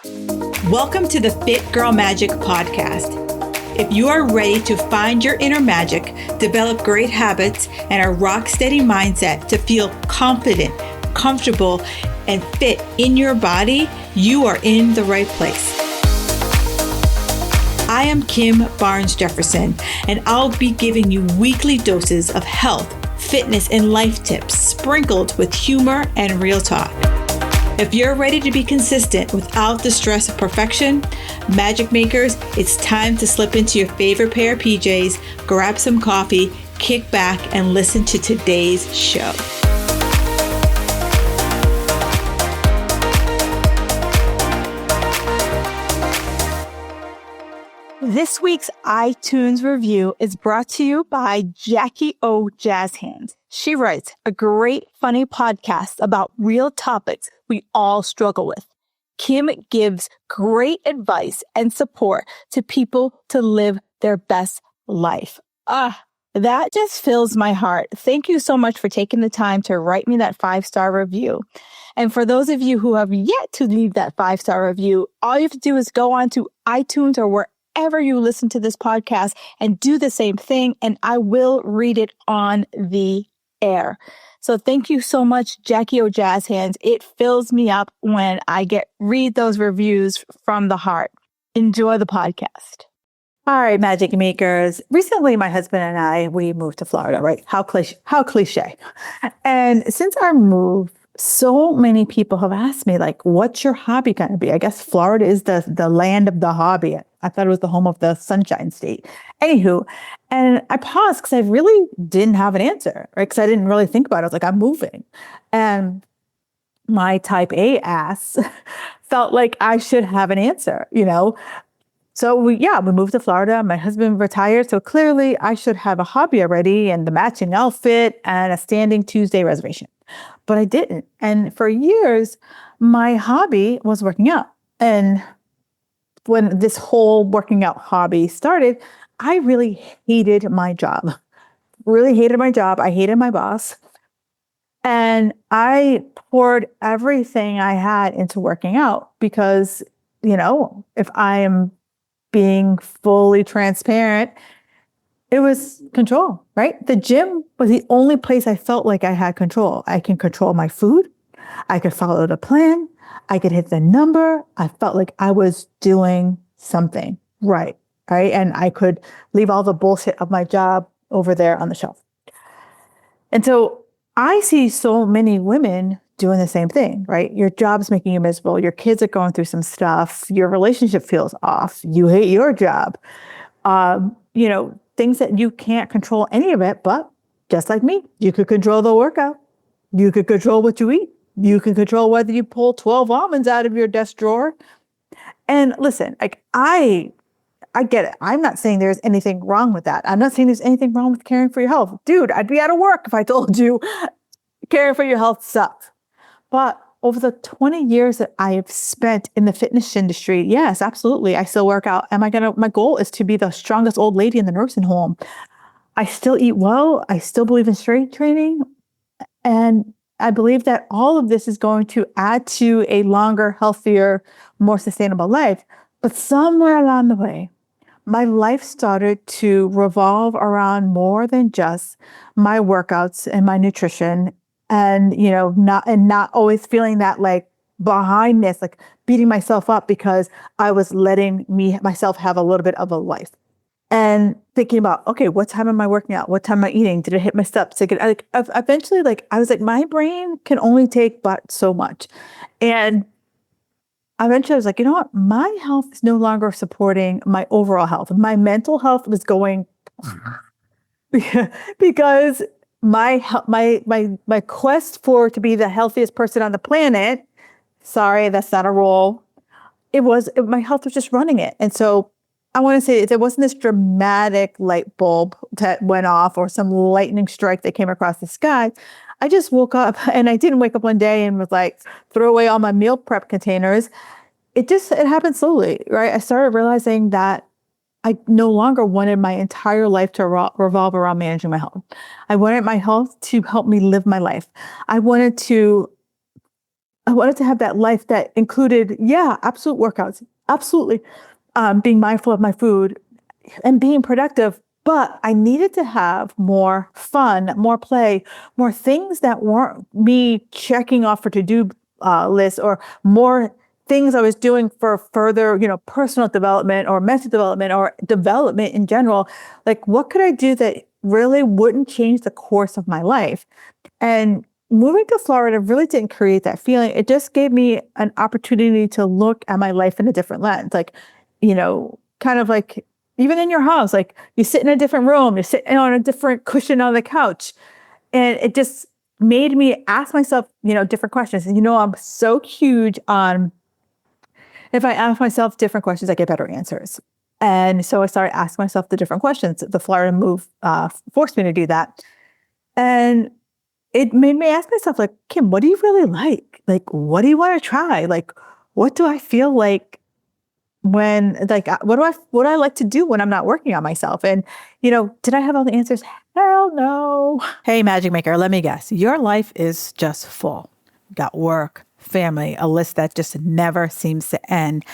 Welcome to the Fit Girl Magic podcast. If you are ready to find your inner magic, develop great habits, and a rock steady mindset to feel confident, comfortable, and fit in your body, you are in the right place. I am Kim Barnes Jefferson, and I'll be giving you weekly doses of health, fitness, and life tips sprinkled with humor and real talk. If you're ready to be consistent without the stress of perfection, magic makers, it's time to slip into your favorite pair of PJs, grab some coffee, kick back, and listen to today's show. This week's iTunes review is brought to you by Jackie O Jazz Hands. She writes a great, funny podcast about real topics we all struggle with. Kim gives great advice and support to people to live their best life. That just fills my heart. Thank you so much for taking the time to write me that 5-star review. And for those of you who have yet to leave that 5-star review, all you have to do is go on to iTunes or wherever you listen to this podcast and do the same thing, and I will read it on the air. So thank you so much, Jackie O Jazz Hands. It fills me up when I read those reviews from the heart. Enjoy the podcast. All right, magic makers. Recently, my husband and we moved to Florida, right? How cliche. And since our move, so many people have asked me, like, what's your hobby going to be? I guess Florida is the land of the hobby. I thought it was the home of the Sunshine State. Anywho, and I paused because I really didn't have an answer, right? Because I didn't really think about it. I was like, I'm moving. And my type A ass felt like I should have an answer, you know? So we moved to Florida. My husband retired. So clearly I should have a hobby already and the matching outfit and a standing Tuesday reservation. But I didn't. And for years, my hobby was working out. And when this whole working out hobby started, I really hated my job. I hated my boss. And I poured everything I had into working out because, you know, if I am being fully transparent, it was control, right? The gym was the only place I felt like I had control. I can control my food. I could follow the plan. I could hit the number. I felt like I was doing something right? And I could leave all the bullshit of my job over there on the shelf. And so I see so many women doing the same thing, right? Your job's making you miserable. Your kids are going through some stuff. Your relationship feels off. You hate your job. Things that you can't control any of it, but just like me, you could control the workout. You could control what you eat. You can control whether you pull 12 almonds out of your desk drawer. And listen, like I get it. I'm not saying there's anything wrong with that. I'm not saying there's anything wrong with caring for your health. Dude, I'd be out of work if I told you caring for your health sucks. But over the 20 years that I have spent in the fitness industry, yes, absolutely. I still work out. My goal is to be the strongest old lady in the nursing home. I still eat well. I still believe in strength training. And I believe that all of this is going to add to a longer, healthier, more sustainable life. But somewhere along the way, my life started to revolve around more than just my workouts and my nutrition, and not always feeling that like behindness, like beating myself up because I was letting myself have a little bit of a life. And thinking about, okay, what time am I working out? What time am I eating? Did I hit my steps? Eventually, I was like, my brain can only take but so much. And eventually I was like, you know what? My health is no longer supporting my overall health. My mental health was going because my quest to be the healthiest person on the planet, sorry, that's not a role. My health was just running it. And so I want to say there wasn't this dramatic light bulb that went off or some lightning strike that came across the sky. I just woke up, and I didn't wake up one day and was like, throw away all my meal prep containers. It happened slowly, right? I started realizing that I no longer wanted my entire life to revolve around managing my health. I wanted my health to help me live my life. I wanted to I wanted to have that life that included, yeah, absolute workouts, absolutely, being mindful of my food and being productive. But I needed to have more fun, more play, more things that weren't me checking off for to-do list, or more things I was doing for further, personal development or mental development or development in general. Like, what could I do that really wouldn't change the course of my life? And moving to Florida really didn't create that feeling. It just gave me an opportunity to look at my life in a different lens. Like, kind of like even in your house, like you sit in a different room, you're sitting on a different cushion on the couch. And it just made me ask myself, different questions. And I'm so huge on, if I ask myself different questions, I get better answers. And so I started asking myself the different questions. The Florida move forced me to do that. And it made me ask myself, like, Kim, what do you really like? Like, what do you want to try? Like, what do I feel like when, like, what do I like to do when I'm not working on myself? And, did I have all the answers? Hell no. Hey, Magic Maker, let me guess. Your life is just full. You got work, family, a list that just never seems to end.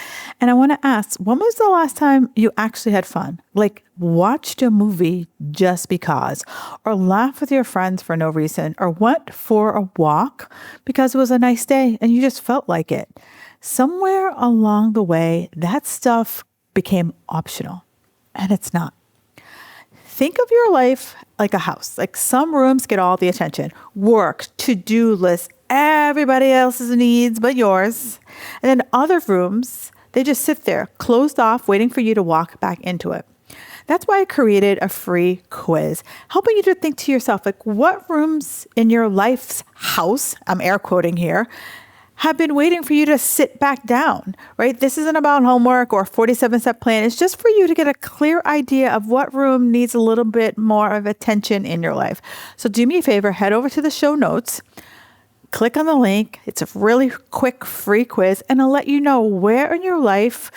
And I want to ask, when was the last time you actually had fun? Like, watched a movie just because, or laughed with your friends for no reason, or went for a walk because it was a nice day and you just felt like it. Somewhere along the way, that stuff became optional, and it's not. Think of your life like a house. Like, some rooms get all the attention, work, to-do lists, everybody else's needs but yours. And then other rooms, they just sit there, closed off, waiting for you to walk back into it. That's why I created a free quiz, helping you to think to yourself, like, what rooms in your life's house, I'm air quoting here, have been waiting for you to sit back down, right? This isn't about homework or 47-step plan. It's just for you to get a clear idea of what room needs a little bit more of attention in your life. So do me a favor, head over to the show notes, click on the link. It's a really quick free quiz, and I'll let you know where in your life,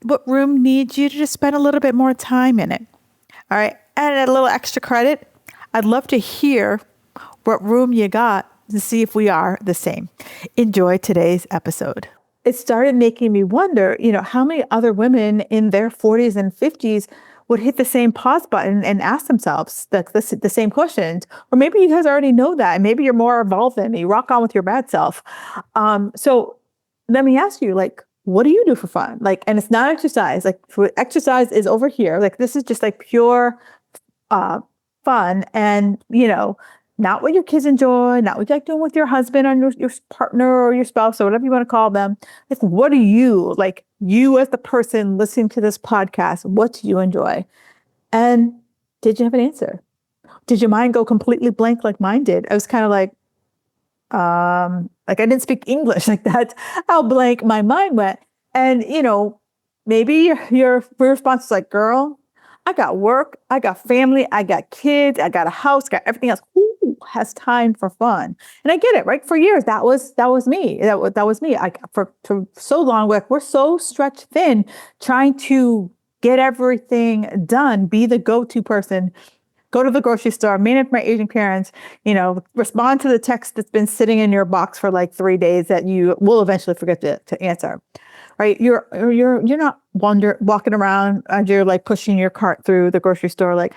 what room needs you to just spend a little bit more time in it. All right. And a little extra credit, I'd love to hear what room you got to see if we are the same. Enjoy today's episode. It started making me wonder, how many other women in their 40s and 50s would hit the same pause button and ask themselves the same questions. Or maybe you guys already know that, and maybe you're more evolved than me. Rock on with your bad self. So let me ask you, like, what do you do for fun? Like, and it's not exercise. Like, exercise is over here. Like, this is just like pure fun, and not what your kids enjoy, not what you like doing with your husband or your partner or your spouse or whatever you want to call them. Like, what do you, like, you as the person listening to this podcast, what do you enjoy? And did you have an answer? Did your mind go completely blank like mine did? I was kind of like I didn't speak English. Like, that's how blank my mind went. And, maybe your response is like, girl, I got work, I got family, I got kids, I got a house, got everything else. Who has time for fun? And I get it, right? For years, that was me. That was me. For so long, we're so stretched thin, trying to get everything done, be the go-to person, go to the grocery store, manage my aging parents, respond to the text that's been sitting in your box for like 3 days that you will eventually forget to answer. Right? You're not walking around as you're like pushing your cart through the grocery store, like,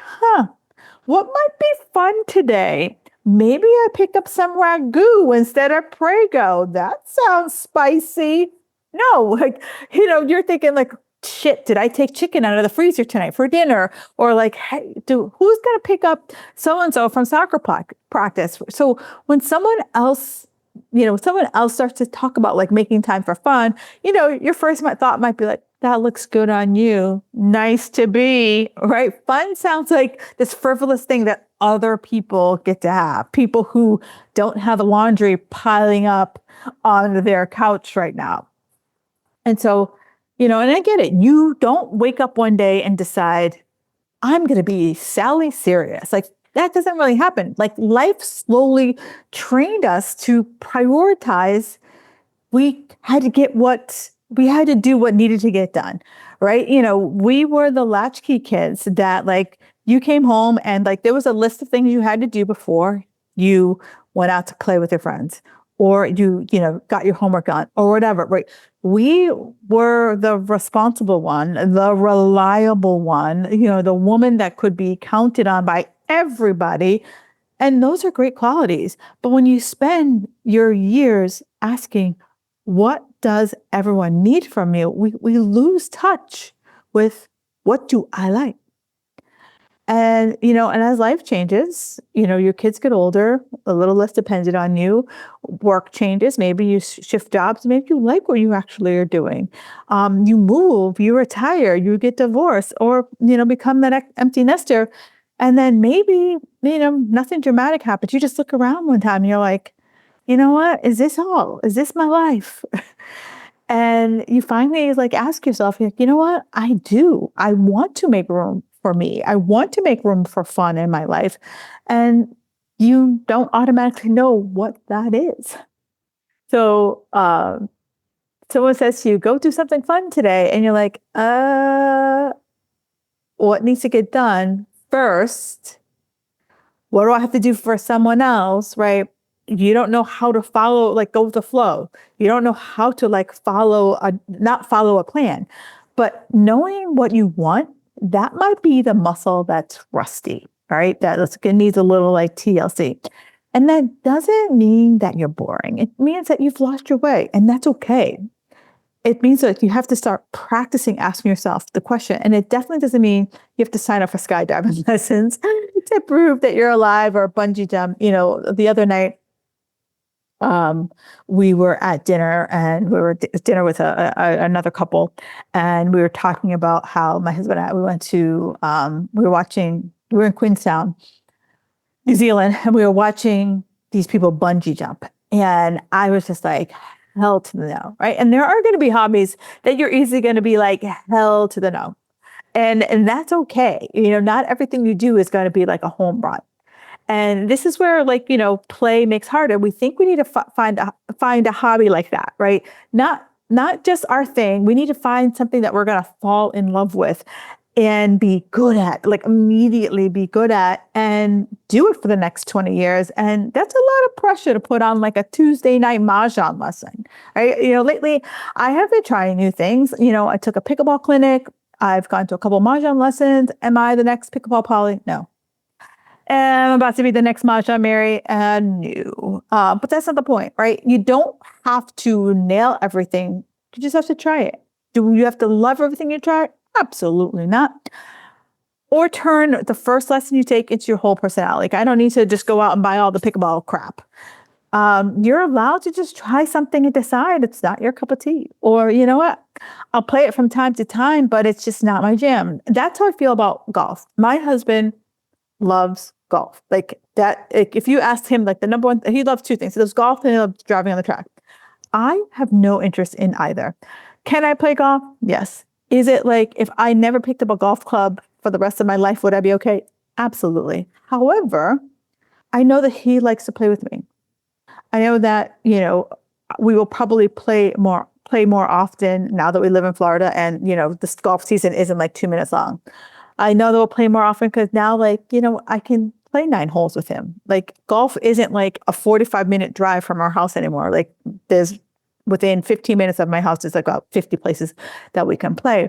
what might be fun today? Maybe I pick up some ragu instead of Prego. That sounds spicy. No, like, you're thinking like, shit, did I take chicken out of the freezer tonight for dinner? Or like, hey, who's going to pick up so-and-so from soccer practice? So when someone else starts to talk about like making time for fun, your first thought might be like, that looks good on you. Nice to be, right? Fun sounds like this frivolous thing that other people get to have. People who don't have the laundry piling up on their couch right now. And so, and I get it. You don't wake up one day and decide, I'm going to be Sally Serious. Like, that doesn't really happen. Like, life slowly trained us to prioritize. We had to do what needed to get done, right? We were the latchkey kids that, like, you came home and like there was a list of things you had to do before you went out to play with your friends, or you got your homework done or whatever, right? We were the responsible one, the reliable one, the woman that could be counted on by everybody. And those are great qualities. But when you spend your years asking, what does everyone need from you? We lose touch with what do I like? And as life changes, your kids get older, a little less dependent on you, work changes, maybe you shift jobs, maybe you like what you actually are doing. You move, you retire, you get divorced, or, become that empty nester. And then maybe, nothing dramatic happens. You just look around one time and you're like, you know what? Is this all? Is this my life? And you finally ask yourself, you know what? I do. I want to make room for me. I want to make room for fun in my life. And you don't automatically know what that is. So someone says to you, go do something fun today. And you're like, what needs to get done first? What do I have to do for someone else? Right? You don't know how to follow, go with the flow. You don't know how to not follow a plan. But knowing what you want, that might be the muscle that's rusty, right? That needs a little TLC. And that doesn't mean that you're boring. It means that you've lost your way, and that's okay. It means that you have to start practicing asking yourself the question. And it definitely doesn't mean you have to sign up for skydiving lessons to prove that you're alive, or bungee jump. The other night, we were at dinner, and we were at dinner with another couple, and we were talking about how my husband and I, we went to, we were in Queenstown, New Zealand, and we were watching these people bungee jump. And I was just like, hell to the no, right? And there are going to be hobbies that you're easily going to be like, hell to the no. And that's okay. Not everything you do is going to be like a home run. And this is where play makes harder. We think we need to find a hobby like that, right? Not just our thing. We need to find something that we're going to fall in love with and be good at, immediately be good at, and do it for the next 20 years. And that's a lot of pressure to put on a Tuesday night mahjong lesson, right? Lately I have been trying new things. I took a pickleball clinic. I've gone to a couple mahjong lessons. Am I the next pickleball Polly? No. Am I about to be the next Mahjong Mary? No. But that's not the point, right? You don't have to nail everything. You just have to try it. Do you have to love everything you try? Absolutely not. Or turn the first lesson you take into your whole personality. I don't need to just go out and buy all the pickleball crap. You're allowed to just try something and decide it's not your cup of tea. Or, you know what? I'll play it from time to time, but it's just not my jam. That's how I feel about golf. My husband loves golf. If you ask him, the number one, he loves two things. He loves golf and he loves driving on the track. I have no interest in either. Can I play golf? Yes. Is it if I never picked up a golf club for the rest of my life, would I be okay? Absolutely. However, I know that he likes to play with me. I know that, we will probably play more often now that we live in Florida, and, this golf season isn't 2 minutes long. I know that we'll play more often because now, I can play 9 holes with him. Golf isn't a 45-minute drive from our house anymore. There's within 15 minutes of my house, there's about 50 places that we can play.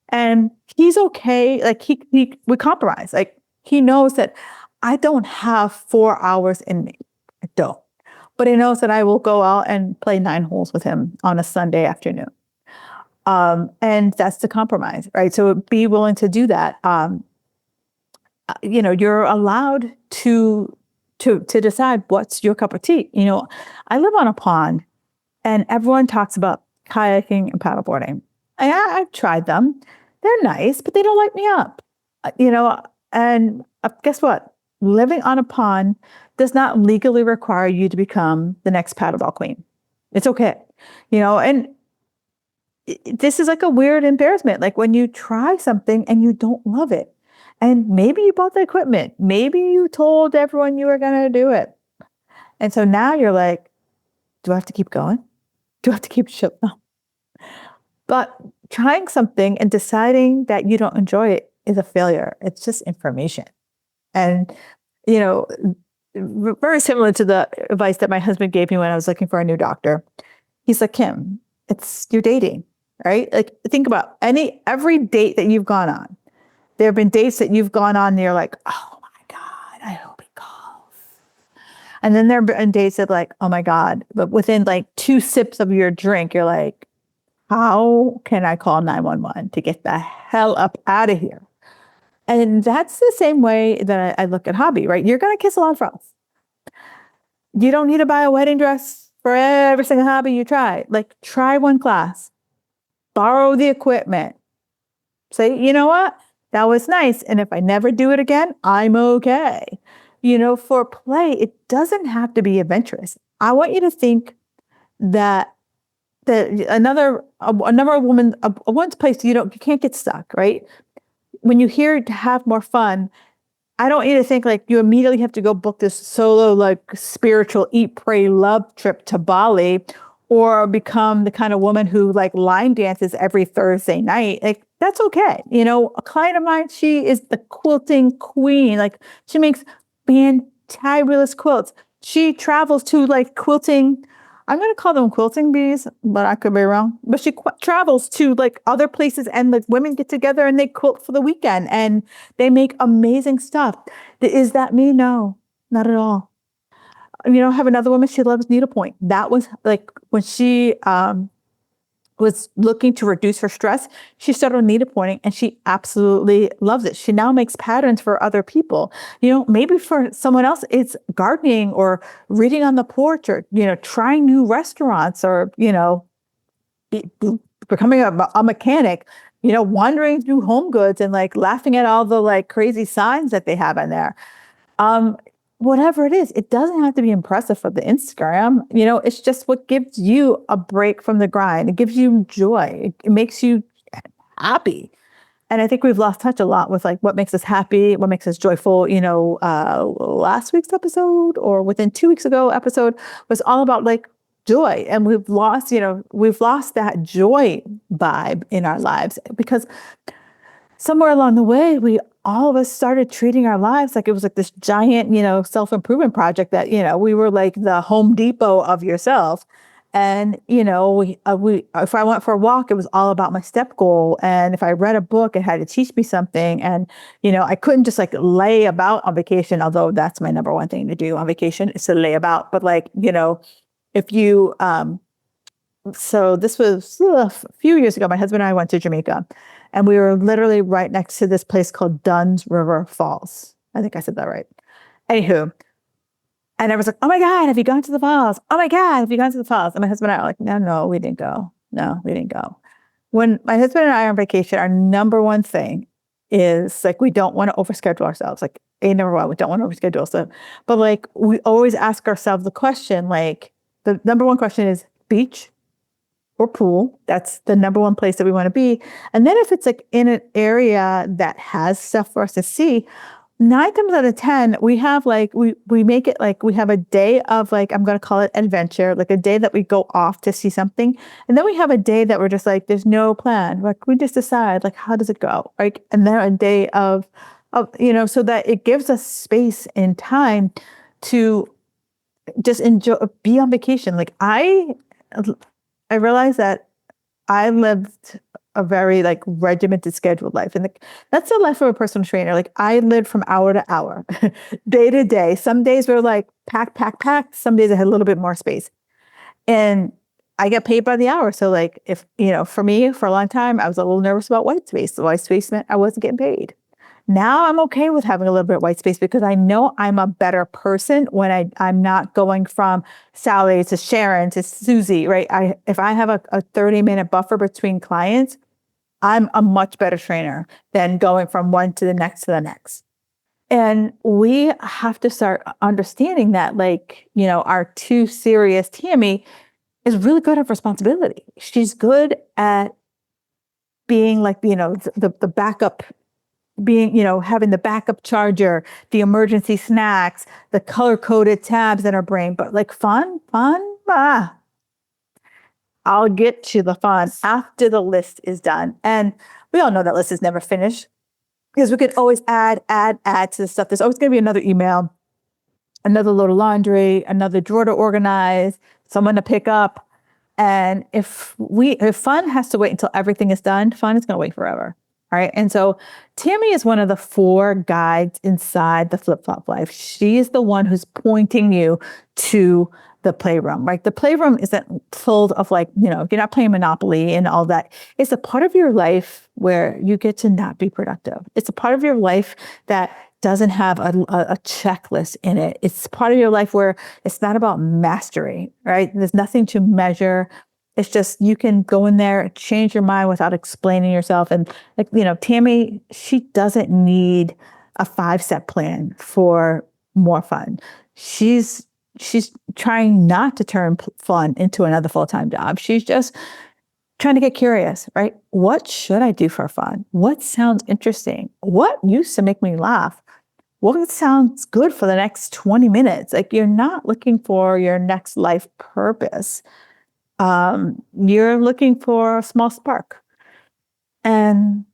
And he's okay. We compromise. He knows that I don't have 4 hours in me. I don't. But he knows that I will go out and play 9 holes with him on a Sunday afternoon. And that's the compromise, right? So be willing to do that. You're allowed to decide what's your cup of tea. I live on a pond, and everyone talks about kayaking and paddleboarding. I've tried them. They're nice, but they don't light me up. And guess what? Living on a pond does not legally require you to become the next paddleball queen. It's okay. And this is a weird embarrassment. When you try something and you don't love it, and maybe you bought the equipment, maybe you told everyone you were going to do it. And so now you're like, do I have to keep going? Do I have to keep showing up? But trying something and deciding that you don't enjoy it is a failure. It's just information. And, very similar to the advice that my husband gave me when I was looking for a new doctor. He's like, Kim, you're dating, right? Like, think about every date that you've gone on. There have been dates that you've gone on and you're like, oh my God, I hope he calls. And then there have been dates that like, oh my God, but within like 2 sips of your drink, you're like, how can I call 911 to get the hell up out of here? And that's the same way that I look at hobby, right? You're going to kiss a lot of frogs. You don't need to buy a wedding dress for every single hobby you try. Like, try one class, borrow the equipment, say, you know what? That was nice. And if I never do it again, I'm okay. For play, it doesn't have to be adventurous. I want you to think that a woman's place, you can't get stuck, right? When you hear to have more fun, I don't want you to think like you immediately have to go book this solo, like spiritual eat, pray, love trip to Bali, or become the kind of woman who like line dances every Thursday night. Like, that's okay. A client of mine, she is the quilting queen. Like, she makes fantabulous quilts. She travels to like quilting, I'm going to call them quilting bees, but I could be wrong. But she travels to like other places and the women get together and they quilt for the weekend and they make amazing stuff. Is that me? No, not at all. I have another woman, she loves needlepoint. That was like when she was looking to reduce her stress, she started needlepointing and she absolutely loves it. She now makes patterns for other people. Maybe for someone else, it's gardening or reading on the porch or, trying new restaurants or, becoming a mechanic, wandering through Home Goods and like laughing at all the like crazy signs that they have in there. Whatever it is, it doesn't have to be impressive for the Instagram. It's just what gives you a break from the grind. It gives you joy. It makes you happy. And I think we've lost touch a lot with like what makes us happy, what makes us joyful. Last week's episode or within 2 weeks ago episode was all about like joy. And we've lost that joy vibe in our lives because somewhere along the way, all of us started treating our lives like it was like this giant, self-improvement project that, we were like the Home Depot of yourself. And, if I went for a walk, it was all about my step goal. And if I read a book, it had to teach me something. And, I couldn't just like lay about on vacation, although that's my number one thing to do on vacation is to lay about. But like, if you, so this was a few years ago, my husband and I went to Jamaica. And we were literally right next to this place called Dunn's River Falls. I think I said that right. Anywho, and I was like, oh my God, have you gone to the falls? Oh my God, have you gone to the falls? And my husband and I are like, no, we didn't go. No, we didn't go. When my husband and I are on vacation, our number one thing is like, we don't want to overschedule ourselves. Like, number one, we don't want to overschedule ourselves. But like, we always ask ourselves the question, like, the number one question is beach or pool. That's the number one place that we want to be. And then if it's like in an area that has stuff for us to see, 9 times out of 10, we have like, we make it like we have a day of like, I'm going to call it adventure, like a day that we go off to see something. And then we have a day that we're just like, there's no plan. Like we just decide like, how does it go? Like, and then a day of, so that it gives us space and time to just enjoy, be on vacation. Like I realized that I lived a very like regimented scheduled life. And that's the life of a personal trainer. Like I lived from hour to hour, day to day. Some days were like pack. Some days I had a little bit more space. And I get paid by the hour. So like if, for me, for a long time, I was a little nervous about white space. The white space meant I wasn't getting paid. Now I'm okay with having a little bit of white space because I know I'm a better person when I'm not going from Sally to Sharon to Susie, right? If I have a 30-minute buffer between clients, I'm a much better trainer than going from one to the next to the next. And we have to start understanding that, like, our too serious Tammy is really good at responsibility. She's good at being like, the backup, being, having the backup charger, the emergency snacks, the color-coded tabs in her brain. But like fun, I'll get to the fun after the list is done. And we all know that list is never finished because we could always add to the stuff. There's always going to be another email. another load of laundry, another drawer to organize, someone to pick up. And if fun has to wait until everything is done, fun is going to wait forever. All right. And so Tammy is one of the 4 guides inside the Flip Flop Life. She is the one who's pointing you to the playroom, right? The playroom isn't filled of like, you're not playing Monopoly and all that. It's a part of your life where you get to not be productive. It's a part of your life that doesn't have a checklist in it. It's part of your life where it's not about mastery, right? There's nothing to measure. It's just you can go in there, change your mind without explaining yourself. And like, Tammy, she doesn't need a 5-step plan for more fun. She's trying not to turn fun into another full-time job. She's just trying to get curious, right? What should I do for fun? What sounds interesting? What used to make me laugh? What sounds good for the next 20 minutes? Like, you're not looking for your next life purpose. You're looking for a small spark. And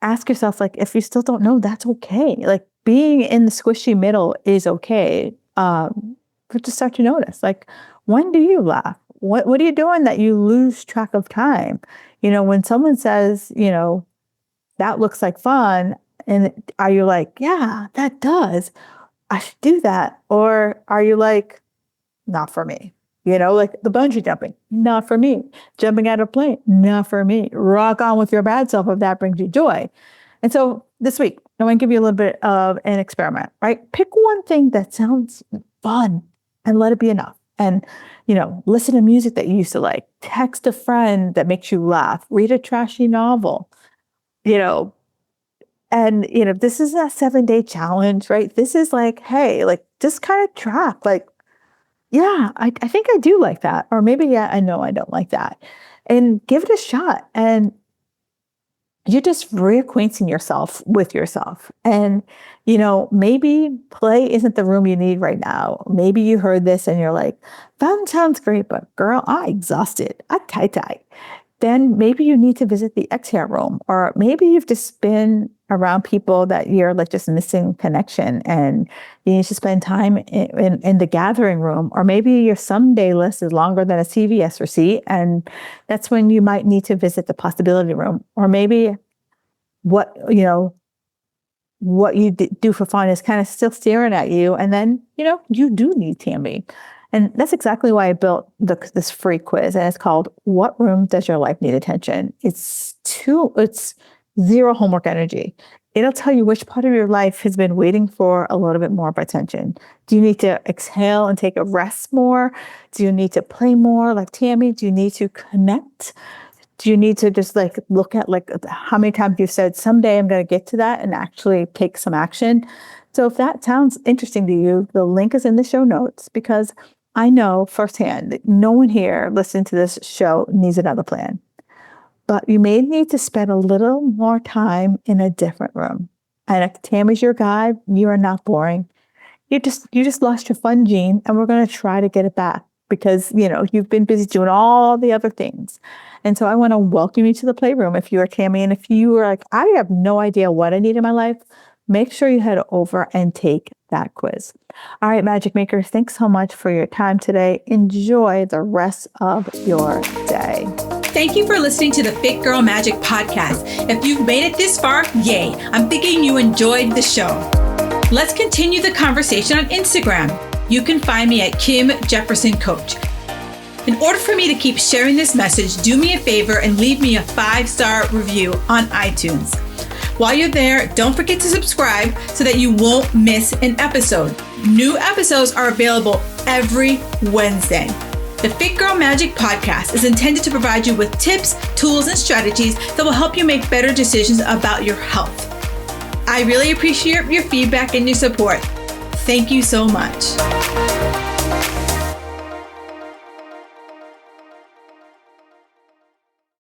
ask yourself, like, if you still don't know, that's okay. Like, being in the squishy middle is okay. But just start to notice, like, when do you laugh? What are you doing that you lose track of time? When someone says, that looks like fun, and are you like, yeah, that does, I should do that? Or are you like, not for me? Like the bungee jumping, not for me. Jumping out of a plane, not for me. Rock on with your bad self if that brings you joy. And so this week, I want to give you a little bit of an experiment, right? Pick one thing that sounds fun and let it be enough. And, listen to music that you used to like. Text a friend that makes you laugh. Read a trashy novel. And, this is a 7-day challenge, right? This is like, hey, like, just kind of track, like, yeah, I think I do like that. Or maybe, yeah, I know I don't like that. And give it a shot. And you're just reacquainting yourself with yourself. And, maybe play isn't the room you need right now. Maybe you heard this and you're like, fun sounds great, but girl, I'm exhausted. I'm tight. Then maybe you need to visit the exhale room, or maybe you've just been around people that you're like just missing connection and you need to spend time in the gathering room, or maybe your someday list is longer than a CVS receipt. And that's when you might need to visit the possibility room, or maybe what you do for fun is kind of still staring at you. And then, you do need Tammy. And that's exactly why I built this free quiz, and it's called What Room Does Your Life Need Attention? It's 0 homework energy. It'll tell you which part of your life has been waiting for a little bit more of attention. Do you need to exhale and take a rest more? Do you need to play more like Tammy? Do you need to connect? Do you need to just like look at like how many times you've said, someday I'm going to get to that, and actually take some action? So if that sounds interesting to you, the link is in the show notes, because I know firsthand that no one here listening to this show needs another plan. But you may need to spend a little more time in a different room. And if Tammy's your guide, you are not boring. You just lost your fun gene, and we're going to try to get it back, because, you've been busy doing all the other things. And so I want to welcome you to the playroom if you are Tammy. And if you are like, I have no idea what I need in my life, make sure you head over and take that quiz. All right, Magic Makers, thanks so much for your time today. Enjoy the rest of your day. Thank you for listening to the Fit Girl Magic podcast. If you've made it this far, yay. I'm thinking you enjoyed the show. Let's continue the conversation on Instagram. You can find me at Kim Jefferson Coach. In order for me to keep sharing this message, do me a favor and leave me a 5-star review on iTunes. While you're there, don't forget to subscribe so that you won't miss an episode. New episodes are available every Wednesday. The Fit Girl Magic podcast is intended to provide you with tips, tools, and strategies that will help you make better decisions about your health. I really appreciate your feedback and your support. Thank you so much.